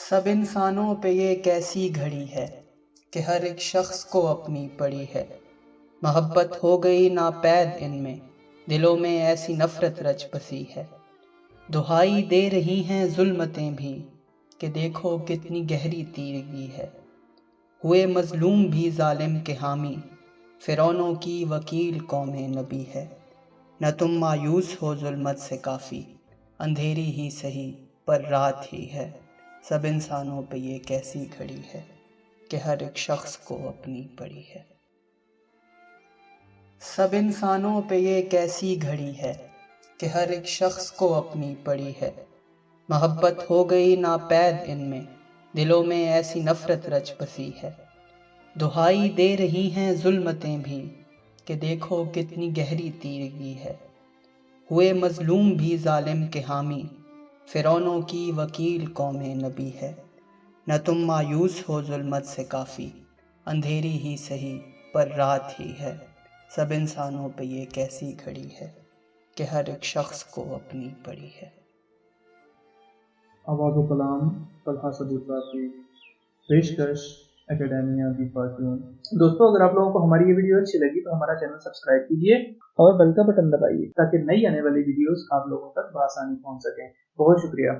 سب انسانوں پہ یہ کیسی گھڑی ہے کہ ہر ایک شخص کو اپنی پڑی ہے۔ محبت ہو گئی ناپید ان میں، دلوں میں ایسی نفرت رچ بسی ہے۔ دہائی دے رہی ہیں ظلمتیں بھی کہ دیکھو کتنی گہری تیرگی ہے۔ ہوئے مظلوم بھی ظالم کے حامی، فرعونوں کی وکیل قوم نبی ہے۔ نہ تم مایوس ہو ظلمت سے کافی، اندھیری ہی سہی پر رات ہی ہے۔ سب انسانوں پہ یہ کیسی گھڑی ہے کہ ہر ایک شخص کو اپنی پڑی ہے۔ سب انسانوں پہ یہ کیسی گھڑی ہے کہ ہر ایک شخص کو اپنی پڑی ہے۔ محبت ہو گئی ناپید ان میں، دلوں میں ایسی نفرت رچ بسی ہے۔ دہائی دے رہی ہیں ظلمتیں بھی کہ دیکھو کتنی گہری تیرگی ہے۔ ہوئے مظلوم بھی ظالم کے حامی، فرعونوں کی وکیل قوم نبی ہے۔ نہ تم مایوس ہو ظلمت سے کافی، اندھیری ہی سہی پر رات ہی ہے۔ سب انسانوں پہ یہ کیسی گھڑی ہے کہ ہر ایک شخص کو اپنی پڑی ہے۔ آواز و کلام طلحہ صدیق کی پیشکش اکیڈیمیا دی فارچون۔ دوستو، اگر آپ لوگوں کو ہماری یہ ویڈیو اچھی لگی تو ہمارا چینل سبسکرائب کیجیے اور بیل کا بٹن دبائیے تاکہ نئی آنے والی ویڈیوز آپ لوگوں تک بآسانی پہنچ سکیں۔ بہت شکریہ۔